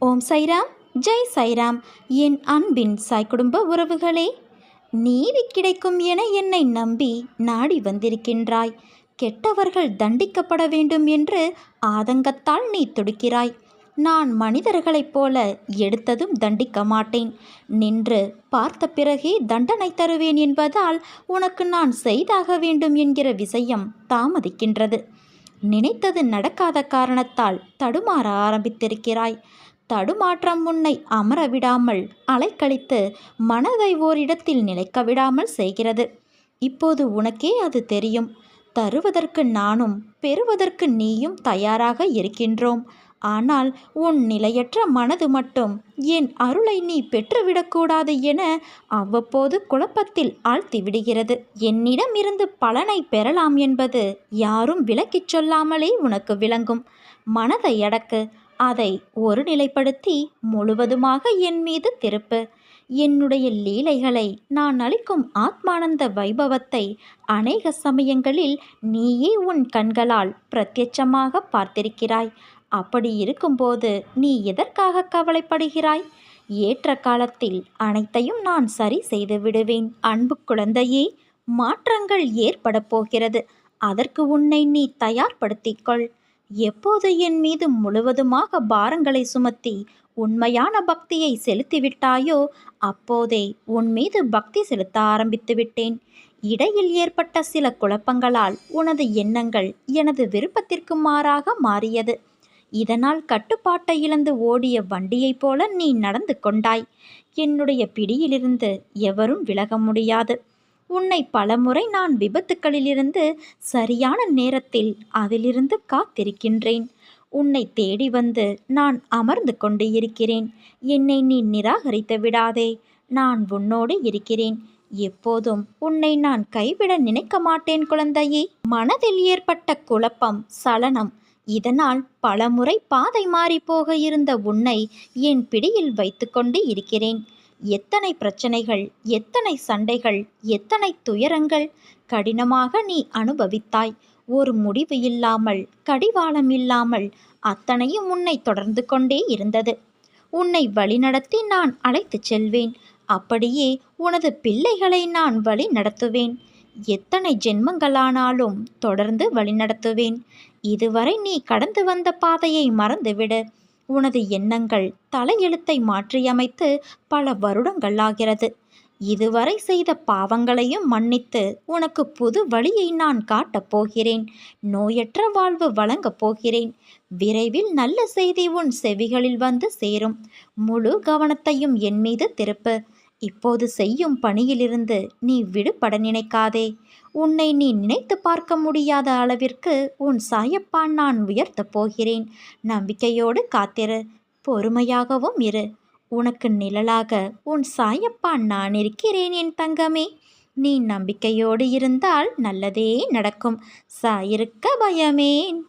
ஓம் சைராம், ஜெய் சைராம். என் அன்பின் சாய் குடும்ப உறவுகளே, நீதி கிடைக்கும் என என்னை நம்பி நாடி வந்திருக்கின்றாய். கெட்டவர்கள் தண்டிக்கப்பட வேண்டும் என்று ஆதங்கத்தால் நீ துடிக்கிறாய். நான் மனிதர்களைப் போல எடுத்ததும் தண்டிக்க மாட்டேன். நின்று பார்த்த பிறகே தண்டனை தருவேன் என்பதால் உனக்கு நான் செய்தாக வேண்டும் என்கிற விஷயம் தாமதிக்கின்றது. நினைத்தது நடக்காத காரணத்தால் தடுமாற ஆரம்பித்திருக்கிறாய். தடுமாற்றம் உன்னை அமர விடாமல் அலைக்கழித்து மனதை ஓரிடத்தில் நிலைக்க விடாமல் செய்கிறது. இப்போது உனக்கே அது தெரியும். தருவதற்கு நானும் பெறுவதற்கு நீயும் தயாராக இருக்கின்றோம். ஆனால் உன் நிலையற்ற மனது மட்டும் என் அருளை நீ பெற்றுவிடக்கூடாது என அவ்வப்போது குழப்பத்தில் ஆழ்த்தி விடுகிறது. என்னிடம் இருந்து பலனை பெறலாம் என்பது யாரும் விளக்கிச் சொல்லாமலே உனக்கு விளங்கும். மனதை அடக்கு. அதை ஒருநிலைப்படுத்தி முழுவதுமாக என் மீது திருப்பு. என்னுடைய லீலைகளை, நான் அளிக்கும் ஆத்மானந்த வைபவத்தை அநேக சமயங்களில் நீயே உன் கண்களால் பிரத்யட்சமாக பார்த்திருக்கிறாய். அப்படி இருக்கும்போது நீ எதற்காக கவலைப்படுகிறாய்? ஏற்ற காலத்தில் அனைத்தையும் நான் சரி செய்து விடுவேன். அன்பு குழந்தையே, மாற்றங்கள் ஏற்பட போகிறது. அதற்கு உன்னை நீ தயார்படுத்திக்கொள். எப்போது என் மீது முழுவதுமாக பாரங்களை சுமத்தி உண்மையான பக்தியை செலுத்திவிட்டாயோ அப்போதே உன் மீது பக்தி செலுத்த ஆரம்பித்து விட்டேன். இடையில் ஏற்பட்ட சில குழப்பங்களால் உனது எண்ணங்கள் எனது விருப்பத்திற்கு மாறாக மாறியது. இதனால் கட்டுப்பாட்டை இழந்து ஓடிய வண்டியைப் போல நீ நடந்து கொண்டாய். என்னுடைய பிடியிலிருந்து எவரும் விலக முடியாது. உன்னை பலமுறை நான் விபத்துக்களிலிருந்து சரியான நேரத்தில் அதிலிருந்து காத்திருக்கின்றேன். உன்னை தேடி வந்து நான் அமர்ந்து கொண்டு இருக்கிறேன். என்னை நீ நிராகரித்து விடாதே. நான் உன்னோடு இருக்கிறேன். எப்போதும் உன்னை நான் கைவிட நினைக்க மாட்டேன் குழந்தையே. மனதில் ஏற்பட்ட குழப்பம், சலனம், இதனால் பலமுறை பாதை மாறி போக இருந்த உன்னை என் பிடியில் வைத்து கொண்டு இருக்கிறேன். எத்தனை பிரச்சனைகள், எத்தனை சண்டைகள், எத்தனை துயரங்கள் கடினமாக நீ அனுபவித்தாய். ஒரு முடிவு இல்லாமல், கடிவாளம் இல்லாமல் அத்தனையும் உன்னை தொடர்ந்து கொண்டே இருந்தது. உன்னை வழிநடத்தி நான் அழைத்துச் செல்வேன். அப்படியே உனது பிள்ளைகளை நான் வழி நடத்துவேன். எத்தனை ஜென்மங்களானாலும் தொடர்ந்து வழிநடத்துவேன். இதுவரை நீ கடந்து வந்த பாதையை மறந்துவிடு. உனது எண்ணங்கள் தலையெழுத்தை மாற்றியமைத்து பல வருடங்கள் ஆகிறது. இதுவரை செய்த பாவங்களையும் மன்னித்து உனக்கு புது வழியை நான் காட்டப் போகிறேன். நோயற்ற வாழ்வு வழங்கப் போகிறேன். விரைவில் நல்ல செய்தி உன் செவிகளில் வந்து சேரும். முழு கவனத்தையும் என் மீது திருப்பு. இப்போது செய்யும் பணியிலிருந்து நீ விடுபட நினைக்காதே. உன்னை நீ நினைத்து பார்க்க முடியாத அளவிற்கு உன் சாயப்பான் நான் உயர்த்தப் போகிறேன். நம்பிக்கையோடு காத்திரு. பொறுமையாகவும் இரு. உனக்கு நிழலாக உன் சாயப்பான் நான் இருக்கிறேன் என் தங்கமே. நீ நம்பிக்கையோடு இருந்தால் நல்லதே நடக்கும். சாயிருக்க பயமேன்.